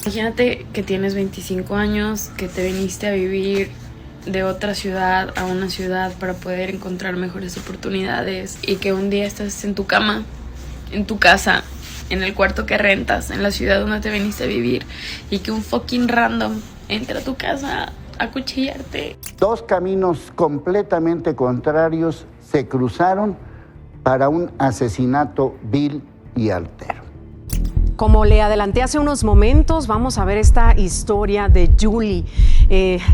Imagínate que tienes 25 años, que te viniste a vivir de otra ciudad a una ciudad para poder encontrar mejores oportunidades y que un día estás en tu cama, en tu casa, en el cuarto que rentas, en la ciudad donde te viniste a vivir y que un fucking random entra a tu casa a acuchillarte. Dos caminos completamente contrarios se cruzaron para un asesinato vil y artero. Como le adelanté hace unos momentos, vamos a ver esta historia de Julie.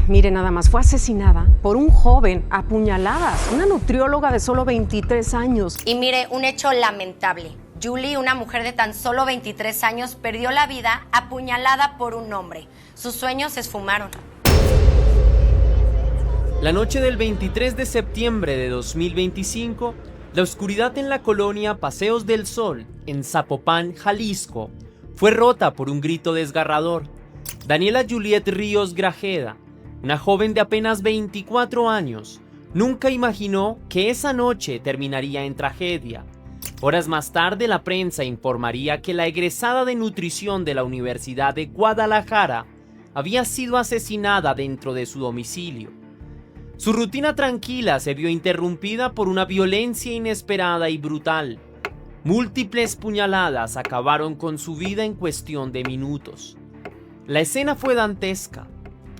Mire nada más, fue asesinada por un joven a puñaladas, una nutrióloga de solo 23 años. Y mire, un hecho lamentable. Julie, una mujer de tan solo 23 años, perdió la vida apuñalada por un hombre. Sus sueños se esfumaron. La noche del 23 de septiembre de 2025, la oscuridad en la colonia Paseos del Sol, en Zapopan, Jalisco, fue rota por un grito desgarrador. Daniela Juliet Ríos Grajeda, una joven de apenas 24 años, nunca imaginó que esa noche terminaría en tragedia. Horas más tarde, la prensa informaría que la egresada de nutrición de la Universidad de Guadalajara había sido asesinada dentro de su domicilio. Su rutina tranquila se vio interrumpida por una violencia inesperada y brutal. Múltiples puñaladas acabaron con su vida en cuestión de minutos. La escena fue dantesca.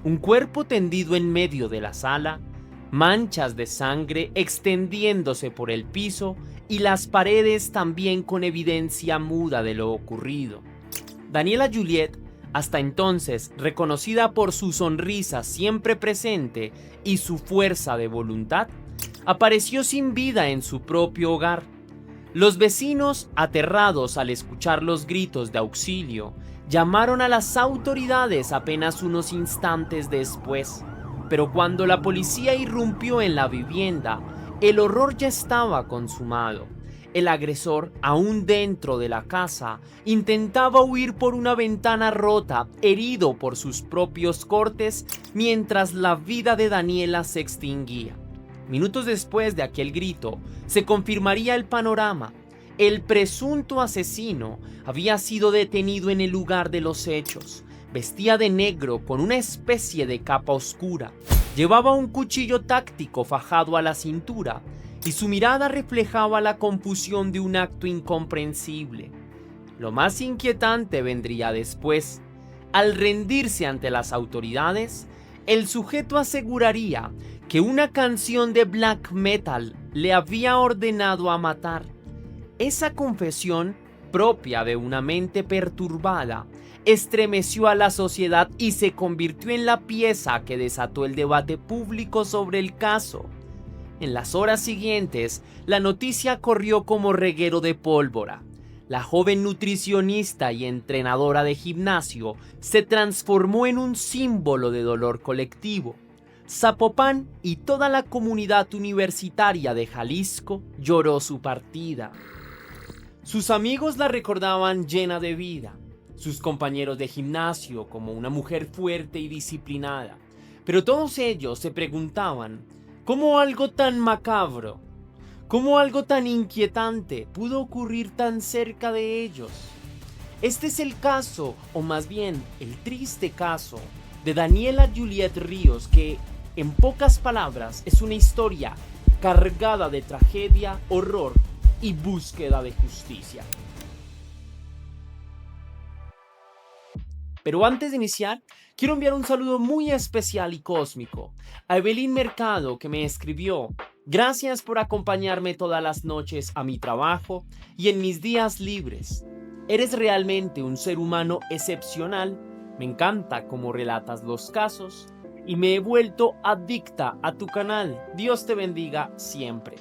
Un cuerpo tendido en medio de la sala, manchas de sangre extendiéndose por el piso y las paredes también con evidencia muda de lo ocurrido. Daniela Juliet, hasta entonces reconocida por su sonrisa siempre presente y su fuerza de voluntad, apareció sin vida en su propio hogar. Los vecinos, aterrados al escuchar los gritos de auxilio, llamaron a las autoridades apenas unos instantes después. Pero cuando la policía irrumpió en la vivienda, el horror ya estaba consumado. El agresor, aún dentro de la casa, intentaba huir por una ventana rota, herido por sus propios cortes, mientras la vida de Daniela se extinguía. Minutos después de aquel grito, se confirmaría el panorama. El presunto asesino había sido detenido en el lugar de los hechos. Vestía de negro con una especie de capa oscura. Llevaba un cuchillo táctico fajado a la cintura y su mirada reflejaba la confusión de un acto incomprensible. Lo más inquietante vendría después. Al rendirse ante las autoridades, el sujeto aseguraría que una canción de black metal le había ordenado a matar. Esa confesión, propia de una mente perturbada, estremeció a la sociedad y se convirtió en la pieza que desató el debate público sobre el caso. En las horas siguientes, la noticia corrió como reguero de pólvora. La joven nutricionista y entrenadora de gimnasio se transformó en un símbolo de dolor colectivo. Zapopan y toda la comunidad universitaria de Jalisco lloró su partida. Sus amigos la recordaban llena de vida, sus compañeros de gimnasio como una mujer fuerte y disciplinada, pero todos ellos se preguntaban cómo algo tan macabro, cómo algo tan inquietante pudo ocurrir tan cerca de ellos. Este es el caso, o más bien el triste caso, de Daniela Juliet Ríos, que en pocas palabras es una historia cargada de tragedia, horror y búsqueda de justicia. Pero antes de iniciar, quiero enviar un saludo muy especial y cósmico a Evelyn Mercado, que me escribió: gracias por acompañarme todas las noches a mi trabajo y en mis días libres. Eres realmente un ser humano excepcional, me encanta cómo relatas los casos y me he vuelto adicta a tu canal. Dios te bendiga siempre.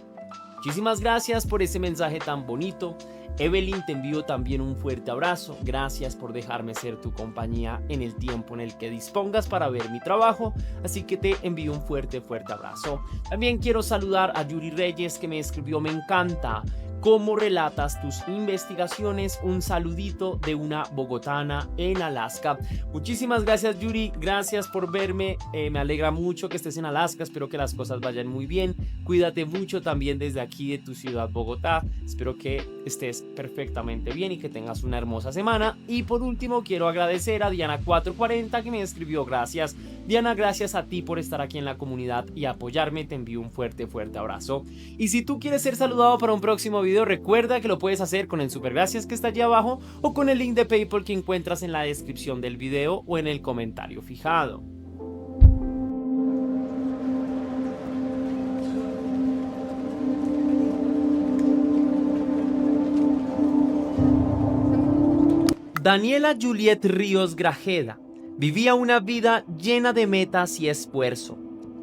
Muchísimas gracias por ese mensaje tan bonito. Evelyn, te envío también un fuerte abrazo. Gracias por dejarme ser tu compañía en el tiempo en el que dispongas para ver mi trabajo. Así que te envío un fuerte abrazo. También quiero saludar a Yuri Reyes, que me escribió: me encanta cómo relatas tus investigaciones. Un saludito de una bogotana en Alaska. Muchísimas gracias, Yuri, gracias por verme, me alegra mucho que estés en Alaska, espero que las cosas vayan muy bien, cuídate mucho también desde aquí de tu ciudad Bogotá, espero que estés perfectamente bien y que tengas una hermosa semana. Y por último quiero agradecer a Diana440 que me escribió. Gracias Diana, gracias a ti por estar aquí en la comunidad y apoyarme, te envío un fuerte abrazo. Y si tú quieres ser saludado para un próximo video, recuerda que lo puedes hacer con el super gracias que está allí abajo o con el link de PayPal que encuentras en la descripción del video o en el comentario fijado. Daniela Juliet Ríos Grajeda vivía una vida llena de metas y esfuerzo.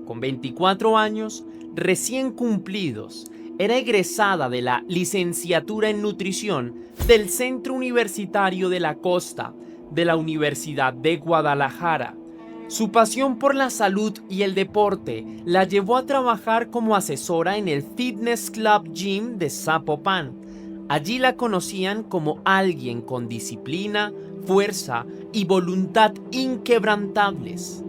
Con 24 años recién cumplidos, era egresada de la licenciatura en nutrición del Centro Universitario de la Costa de la Universidad de Guadalajara. Su pasión por la salud y el deporte la llevó a trabajar como asesora en el Fitness Club Gym de Zapopan. Allí la conocían como alguien con disciplina, fuerza y voluntad inquebrantables.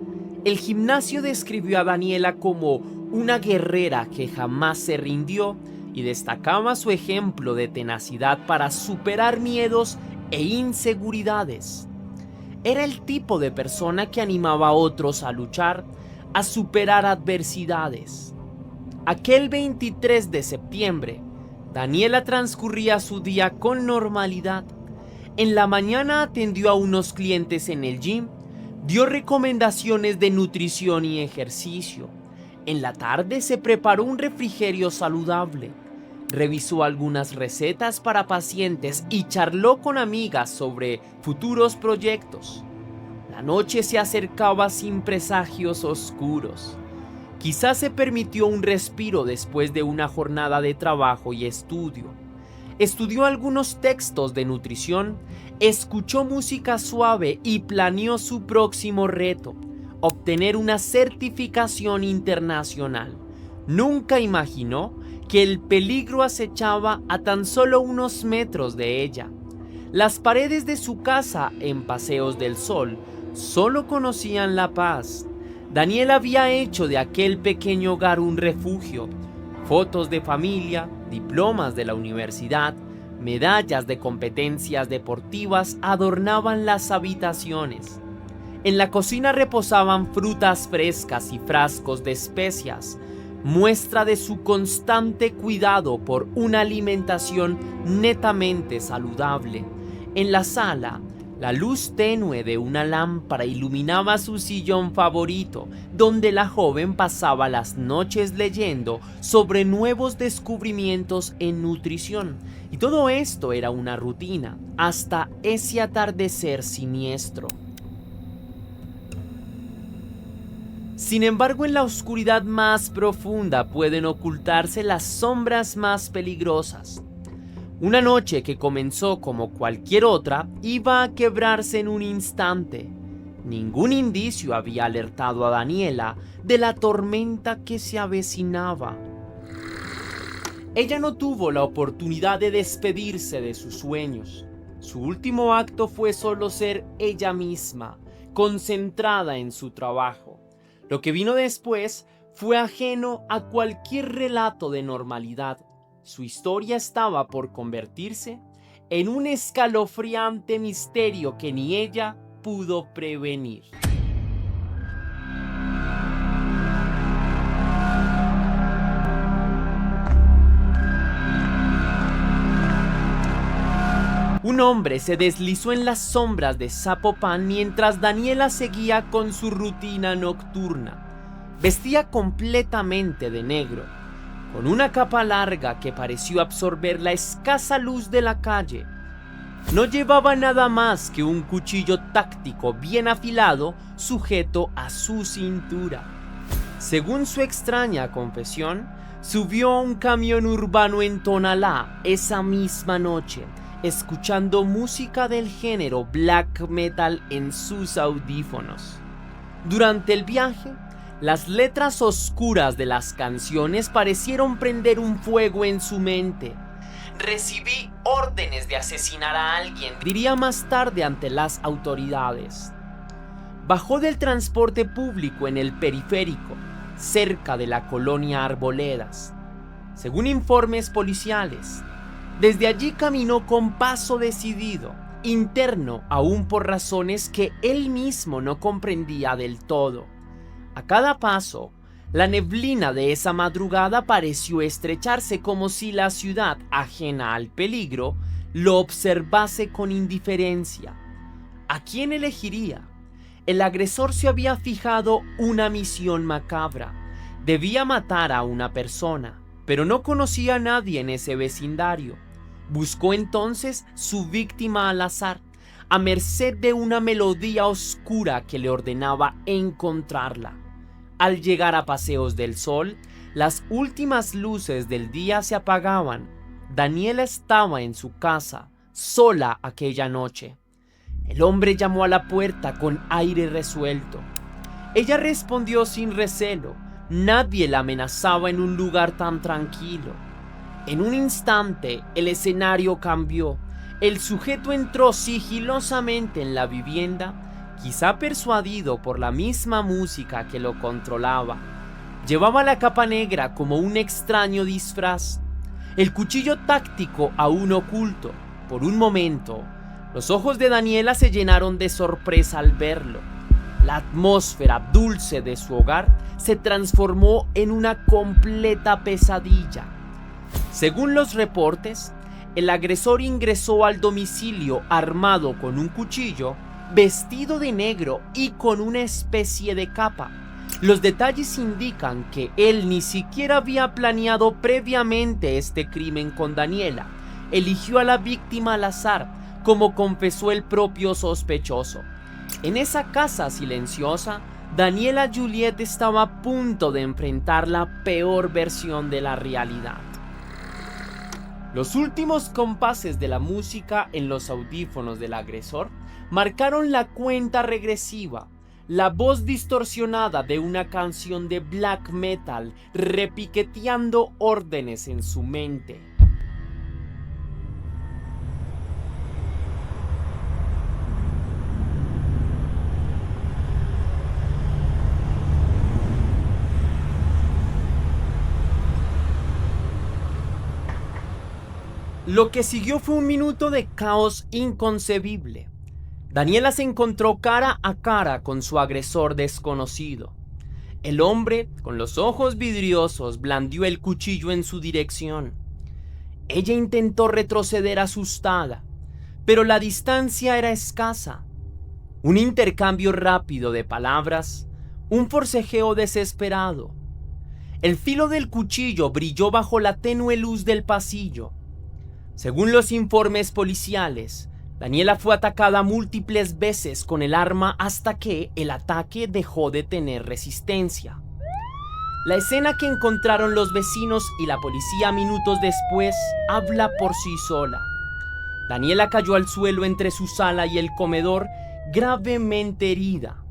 El gimnasio describió a Daniela como una guerrera que jamás se rindió y destacaba su ejemplo de tenacidad para superar miedos e inseguridades. Era el tipo de persona que animaba a otros a luchar, a superar adversidades. Aquel 23 de septiembre, Daniela transcurría su día con normalidad. En la mañana atendió a unos clientes en el gym, dio recomendaciones de nutrición y ejercicio. En la tarde se preparó un refrigerio saludable, revisó algunas recetas para pacientes y charló con amigas sobre futuros proyectos. La noche se acercaba sin presagios oscuros. Quizás se permitió un respiro después de una jornada de trabajo y estudio. Estudió algunos textos de nutrición, escuchó música suave y planeó su próximo reto: obtener una certificación internacional. Nunca imaginó que el peligro acechaba a tan solo unos metros de ella. Las paredes de su casa en Paseos del Sol solo conocían la paz. Daniela había hecho de aquel pequeño hogar un refugio. Fotos de familia, diplomas de la universidad, medallas de competencias deportivas adornaban las habitaciones. En la cocina reposaban frutas frescas y frascos de especias, muestra de su constante cuidado por una alimentación netamente saludable. En la sala, la luz tenue de una lámpara iluminaba su sillón favorito, donde la joven pasaba las noches leyendo sobre nuevos descubrimientos en nutrición. Y todo esto era una rutina, hasta ese atardecer siniestro. Sin embargo, en la oscuridad más profunda pueden ocultarse las sombras más peligrosas. Una noche que comenzó como cualquier otra iba a quebrarse en un instante. Ningún indicio había alertado a Daniela de la tormenta que se avecinaba. Ella no tuvo la oportunidad de despedirse de sus sueños. Su último acto fue solo ser ella misma, concentrada en su trabajo. Lo que vino después fue ajeno a cualquier relato de normalidad. Su historia estaba por convertirse en un escalofriante misterio que ni ella pudo prevenir. Un hombre se deslizó en las sombras de Zapopan mientras Daniela seguía con su rutina nocturna. Vestía completamente de negro, con una capa larga que pareció absorber la escasa luz de la calle. No llevaba nada más que un cuchillo táctico bien afilado sujeto a su cintura. Según su extraña confesión, subió a un camión urbano en Tonalá esa misma noche, escuchando música del género black metal en sus audífonos. Durante el viaje, las letras oscuras de las canciones parecieron prender un fuego en su mente. recibí órdenes de asesinar a alguien, diría más tarde ante las autoridades. Bajó del transporte público en el periférico, cerca de la colonia Arboledas. Según informes policiales, desde allí caminó con paso decidido, interno aún por razones que él mismo no comprendía del todo. A cada paso, la neblina de esa madrugada pareció estrecharse como si la ciudad, ajena al peligro, lo observase con indiferencia. ¿A quién elegiría? El agresor se había fijado una misión macabra. Debía matar a una persona, pero no conocía a nadie en ese vecindario. Buscó entonces su víctima al azar, a merced de una melodía oscura que le ordenaba encontrarla. Al llegar a Paseos del Sol, las últimas luces del día se apagaban. Daniela estaba en su casa, sola aquella noche. El hombre llamó a la puerta con aire resuelto. Ella respondió sin recelo. Nadie la amenazaba en un lugar tan tranquilo. En un instante, el escenario cambió. El sujeto entró sigilosamente en la vivienda, quizá persuadido por la misma música que lo controlaba. Llevaba la capa negra como un extraño disfraz, el cuchillo táctico aún oculto. Por un momento, los ojos de Daniela se llenaron de sorpresa al verlo. La atmósfera dulce de su hogar se transformó en una completa pesadilla. Según los reportes, el agresor ingresó al domicilio armado con un cuchillo, vestido de negro y con una especie de capa. Los detalles indican que él ni siquiera había planeado previamente este crimen con Daniela. Eligió a la víctima al azar, como confesó el propio sospechoso. En esa casa silenciosa, Daniela Juliet estaba a punto de enfrentar la peor versión de la realidad. Los últimos compases de la música en los audífonos del agresor marcaron la cuenta regresiva. La voz distorsionada de una canción de black metal repiqueteando órdenes en su mente. Lo que siguió fue un minuto de caos inconcebible. Daniela se encontró cara a cara con su agresor desconocido. El hombre, con los ojos vidriosos, blandió el cuchillo en su dirección. Ella intentó retroceder asustada, pero la distancia era escasa. Un intercambio rápido de palabras, un forcejeo desesperado. El filo del cuchillo brilló bajo la tenue luz del pasillo. Según los informes policiales, Daniela fue atacada múltiples veces con el arma hasta que el ataque dejó de tener resistencia. La escena que encontraron los vecinos y la policía minutos después habla por sí sola. Daniela cayó al suelo entre su sala y el comedor, gravemente herida.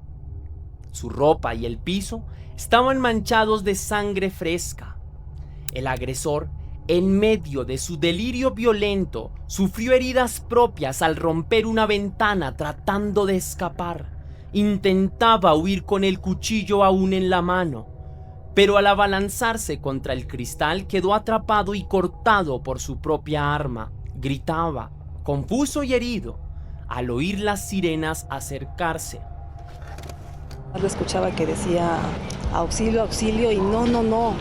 Su ropa y el piso estaban manchados de sangre fresca. El agresor, en medio de su delirio violento, sufrió heridas propias al romper una ventana tratando de escapar. Intentaba huir con el cuchillo aún en la mano, pero al abalanzarse contra el cristal quedó atrapado y cortado por su propia arma. Gritaba, confuso y herido, al oír las sirenas acercarse. Lo escuchaba que decía auxilio, auxilio y no.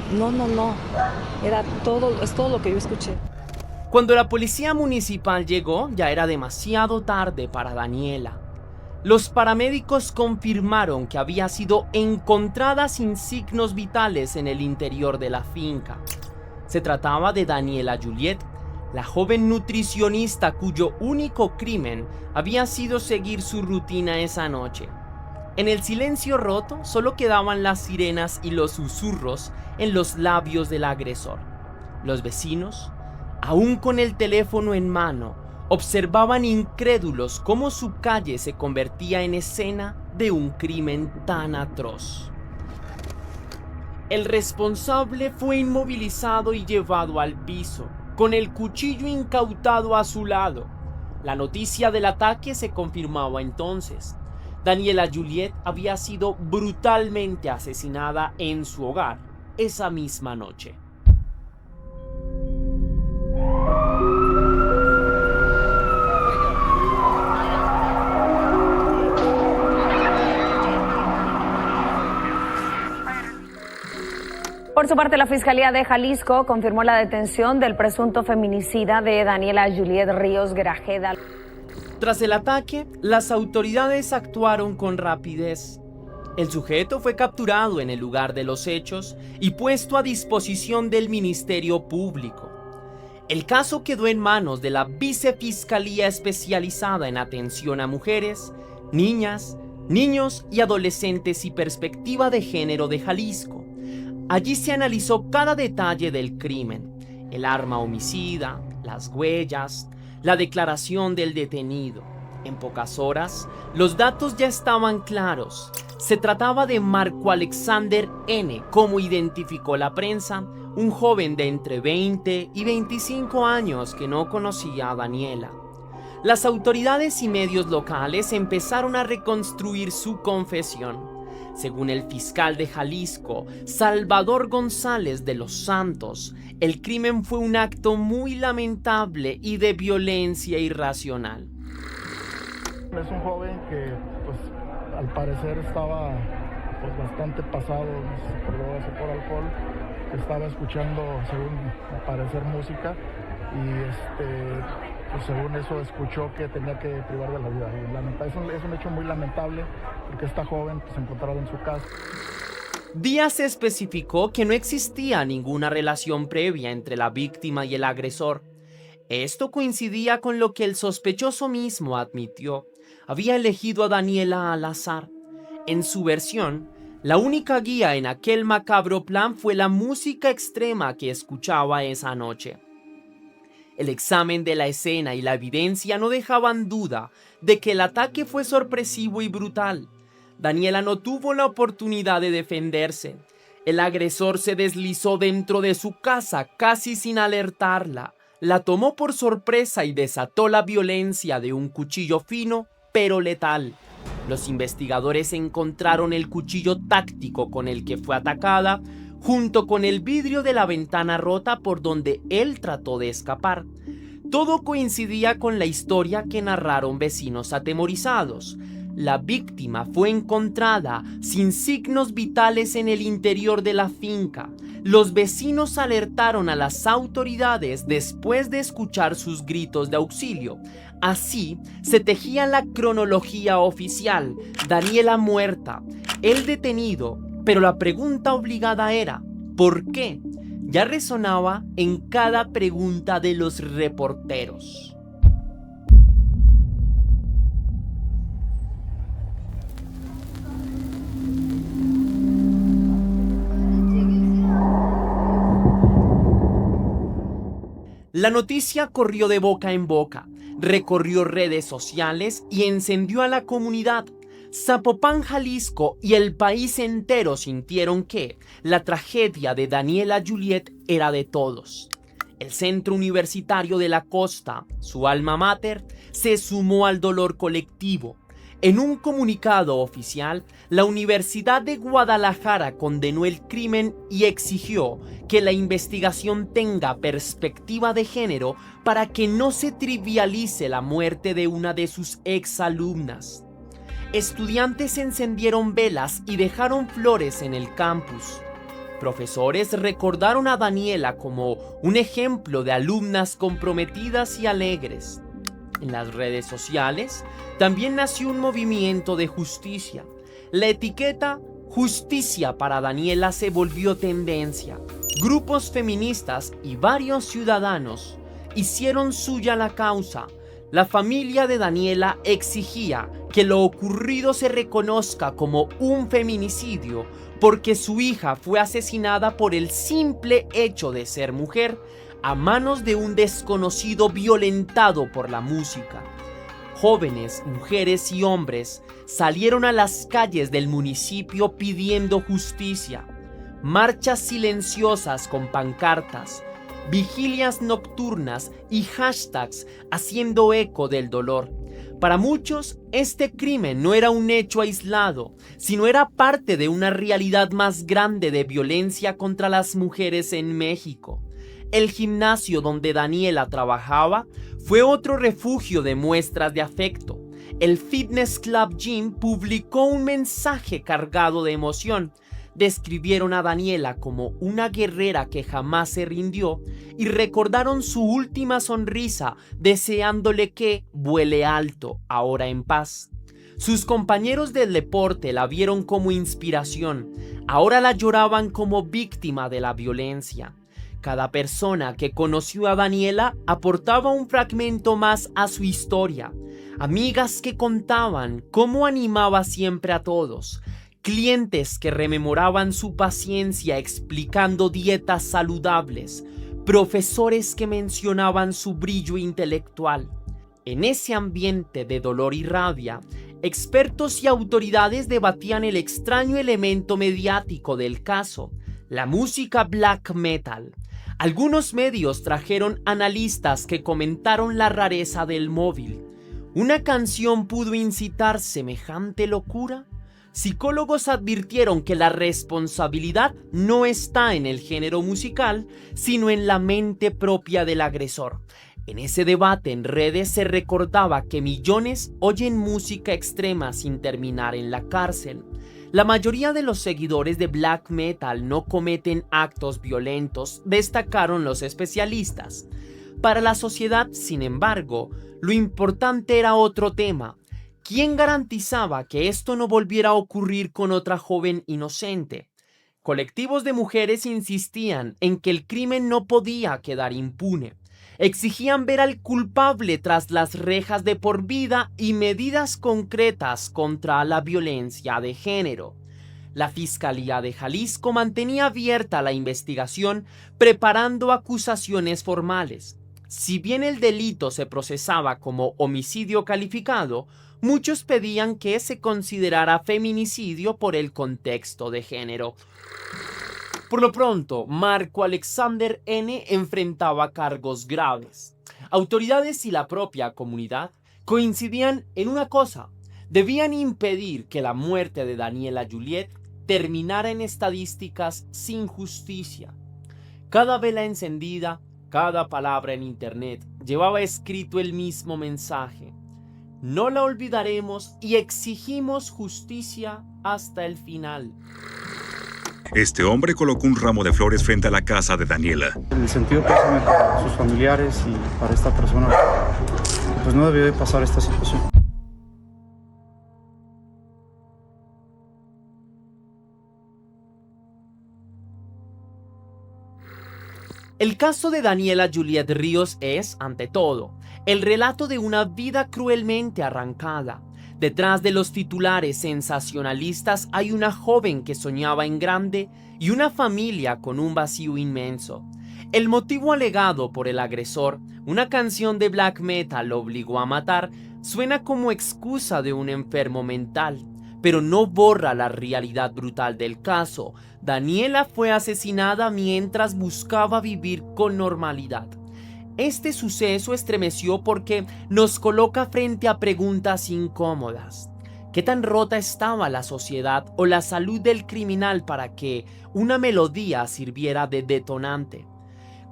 Es todo lo que yo escuché. Cuando la policía municipal llegó, ya era demasiado tarde para Daniela. Los paramédicos confirmaron que había sido encontrada sin signos vitales en el interior de la finca. Se trataba de Daniela Juliet, la joven nutricionista cuyo único crimen había sido seguir su rutina esa noche. En el silencio roto solo quedaban las sirenas y los susurros en los labios del agresor. Los vecinos, aún con el teléfono en mano, observaban incrédulos cómo su calle se convertía en escena de un crimen tan atroz. El responsable fue inmovilizado y llevado al piso, con el cuchillo incautado a su lado. La noticia del ataque se confirmaba entonces. Daniela Juliet había sido brutalmente asesinada en su hogar esa misma noche. Por su parte, la Fiscalía de Jalisco confirmó la detención del presunto feminicida de Daniela Juliet Ríos Grajeda. Tras el ataque, las autoridades actuaron con rapidez. El sujeto fue capturado en el lugar de los hechos y puesto a disposición del Ministerio Público. El caso quedó en manos de la Vicefiscalía Especializada en Atención a Mujeres, Niñas, Niños y Adolescentes y Perspectiva de Género de Jalisco. Allí se analizó cada detalle del crimen, el arma homicida, las huellas, la declaración del detenido. En pocas horas, los datos ya estaban claros. Se trataba de Marco Alexander N., como identificó la prensa, un joven de entre 20 y 25 años que no conocía a Daniela. Las autoridades y medios locales empezaron a reconstruir su confesión. Según el fiscal de Jalisco, Salvador González de los Santos, el crimen fue un acto muy lamentable y de violencia irracional. Es un joven que, pues, al parecer estaba pues, bastante pasado, por alcohol, estaba escuchando, según al parecer, música y pues según eso escuchó que tenía que privar de la vida. Es un hecho muy lamentable porque esta joven se encontraba en su casa. Díaz especificó que no existía ninguna relación previa entre la víctima y el agresor. Esto coincidía con lo que el sospechoso mismo admitió. Había elegido a Daniela al azar. En su versión, la única guía en aquel macabro plan fue la música extrema que escuchaba esa noche. El examen de la escena y la evidencia no dejaban duda de que el ataque fue sorpresivo y brutal. Daniela no tuvo la oportunidad de defenderse. El agresor se deslizó dentro de su casa casi sin alertarla. La tomó por sorpresa y desató la violencia de un cuchillo fino pero letal. Los investigadores encontraron el cuchillo táctico con el que fue atacada, junto con el vidrio de la ventana rota por donde él trató de escapar. Todo coincidía con la historia que narraron vecinos atemorizados. La víctima fue encontrada sin signos vitales en el interior de la finca. Los vecinos alertaron a las autoridades después de escuchar sus gritos de auxilio. Así se tejía la cronología oficial: Daniela muerta, él detenido, pero la pregunta obligada era ¿por qué? Ya resonaba en cada pregunta de los reporteros. La noticia corrió de boca en boca, recorrió redes sociales y encendió a la comunidad. Zapopan, Jalisco y el país entero sintieron que la tragedia de Daniela Juliet era de todos. El Centro Universitario de la Costa, su alma mater, se sumó al dolor colectivo. En un comunicado oficial, la Universidad de Guadalajara condenó el crimen y exigió que la investigación tenga perspectiva de género para que no se trivialice la muerte de una de sus exalumnas. Estudiantes encendieron velas y dejaron flores en el campus. Profesores recordaron a Daniela como un ejemplo de alumnas comprometidas y alegres. En las redes sociales también nació un movimiento de justicia. La etiqueta Justicia para Daniela se volvió tendencia. Grupos feministas y varios ciudadanos hicieron suya la causa. La familia de Daniela exigía que lo ocurrido se reconozca como un feminicidio porque su hija fue asesinada por el simple hecho de ser mujer a manos de un desconocido violentado por la música. Jóvenes, mujeres y hombres salieron a las calles del municipio pidiendo justicia. Marchas silenciosas con pancartas: vigilias nocturnas y hashtags haciendo eco del dolor. Para muchos, este crimen no era un hecho aislado, sino era parte de una realidad más grande de violencia contra las mujeres en México. El gimnasio donde Daniela trabajaba fue otro refugio de muestras de afecto. El Fitness Club Gym publicó un mensaje cargado de emoción. Describieron a Daniela como una guerrera que jamás se rindió y recordaron su última sonrisa, deseándole que vuele alto, ahora en paz. Sus compañeros del deporte la vieron como inspiración, ahora la lloraban como víctima de la violencia. Cada persona que conoció a Daniela aportaba un fragmento más a su historia. Amigas que contaban cómo animaba siempre a todos. Clientes que rememoraban su paciencia explicando dietas saludables. Profesores que mencionaban su brillo intelectual. En ese ambiente de dolor y rabia, expertos y autoridades debatían el extraño elemento mediático del caso, la música black metal. Algunos medios trajeron analistas que comentaron la rareza del móvil. ¿Una canción pudo incitar semejante locura? Psicólogos advirtieron que la responsabilidad no está en el género musical, sino en la mente propia del agresor. En ese debate en redes se recordaba que millones oyen música extrema sin terminar en la cárcel. La mayoría de los seguidores de black metal no cometen actos violentos, destacaron los especialistas. Para la sociedad, sin embargo, lo importante era otro tema. ¿Quién garantizaba que esto no volviera a ocurrir con otra joven inocente? Colectivos de mujeres insistían en que el crimen no podía quedar impune. Exigían ver al culpable tras las rejas de por vida y medidas concretas contra la violencia de género. La Fiscalía de Jalisco mantenía abierta la investigación, preparando acusaciones formales. Si bien el delito se procesaba como homicidio calificado, muchos pedían que se considerara feminicidio por el contexto de género. Por lo pronto, Marco Alexander N. enfrentaba cargos graves. Autoridades y la propia comunidad coincidían en una cosa: debían impedir que la muerte de Daniela Juliet terminara en estadísticas sin justicia. Cada vela encendida, cada palabra en internet llevaba escrito el mismo mensaje: no la olvidaremos y exigimos justicia hasta el final. Este hombre colocó un ramo de flores frente a la casa de Daniela. En el sentido pésame para sus familiares y para esta persona, pues no debió de pasar esta situación. El caso de Daniela Juliet Ríos es, ante todo, el relato de una vida cruelmente arrancada. Detrás de los titulares sensacionalistas hay una joven que soñaba en grande y una familia con un vacío inmenso. El motivo alegado por el agresor, una canción de black metal lo obligó a matar, suena como excusa de un enfermo mental, pero no borra la realidad brutal del caso. Daniela fue asesinada mientras buscaba vivir con normalidad. Este suceso estremeció porque nos coloca frente a preguntas incómodas. ¿Qué tan rota estaba la sociedad o la salud del criminal para que una melodía sirviera de detonante?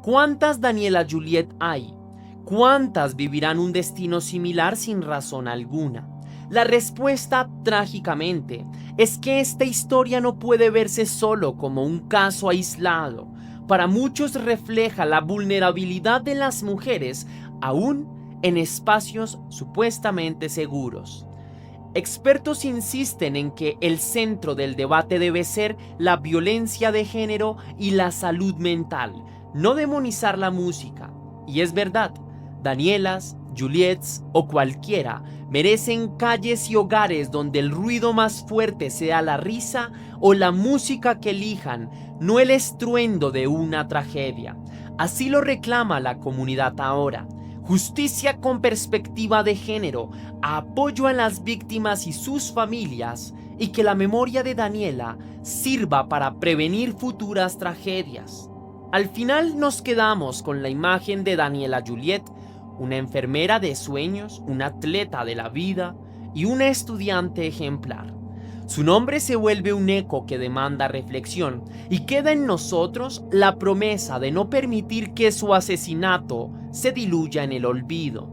¿Cuántas Daniela Juliet hay? ¿Cuántas vivirán un destino similar sin razón alguna? La respuesta, trágicamente, es que esta historia no puede verse solo como un caso aislado. Para muchos refleja la vulnerabilidad de las mujeres, aún en espacios supuestamente seguros. Expertos insisten en que el centro del debate debe ser la violencia de género y la salud mental, no demonizar la música. Y es verdad, Danielas, Juliets o cualquiera merecen calles y hogares donde el ruido más fuerte sea la risa o la música que elijan, no el estruendo de una tragedia. Así lo reclama la comunidad ahora. Justicia con perspectiva de género, apoyo a las víctimas y sus familias, y que la memoria de Daniela sirva para prevenir futuras tragedias. Al final nos quedamos con la imagen de Daniela Juliet, una enfermera de sueños, una atleta de la vida y una estudiante ejemplar. Su nombre se vuelve un eco que demanda reflexión y queda en nosotros la promesa de no permitir que su asesinato se diluya en el olvido.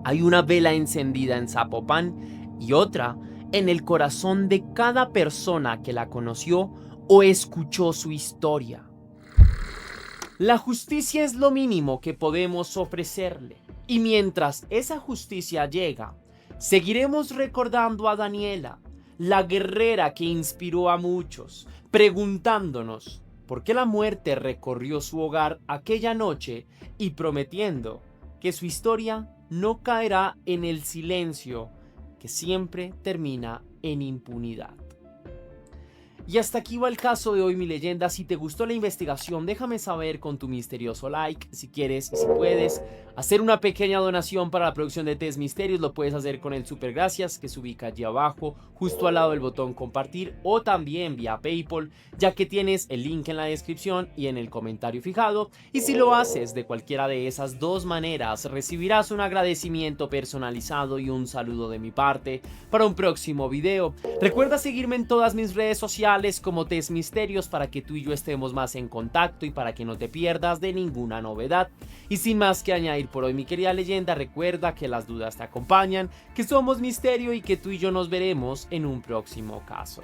Hay una vela encendida en Zapopan y otra en el corazón de cada persona que la conoció o escuchó su historia. La justicia es lo mínimo que podemos ofrecerle, y mientras esa justicia llega, seguiremos recordando a Daniela, la guerrera que inspiró a muchos, preguntándonos por qué la muerte recorrió su hogar aquella noche y prometiendo que su historia no caerá en el silencio que siempre termina en impunidad. Y hasta aquí va el caso de hoy, mi leyenda. Si te gustó la investigación, déjame saber con tu misterioso like. Si quieres y si puedes hacer una pequeña donación para la producción de Test Misterios, lo puedes hacer con el super gracias que se ubica allí abajo, justo al lado del botón compartir, o también vía PayPal, ya que tienes el link en la descripción y en el comentario fijado. Y si lo haces de cualquiera de esas dos maneras, recibirás un agradecimiento personalizado y un saludo de mi parte para un próximo video. Recuerda seguirme en todas mis redes sociales como Test Misterios para que tú y yo estemos más en contacto y para que no te pierdas de ninguna novedad. Y sin más que añadir por hoy, mi querida leyenda, recuerda que las dudas te acompañan, que somos misterio y que tú y yo nos veremos en un próximo caso.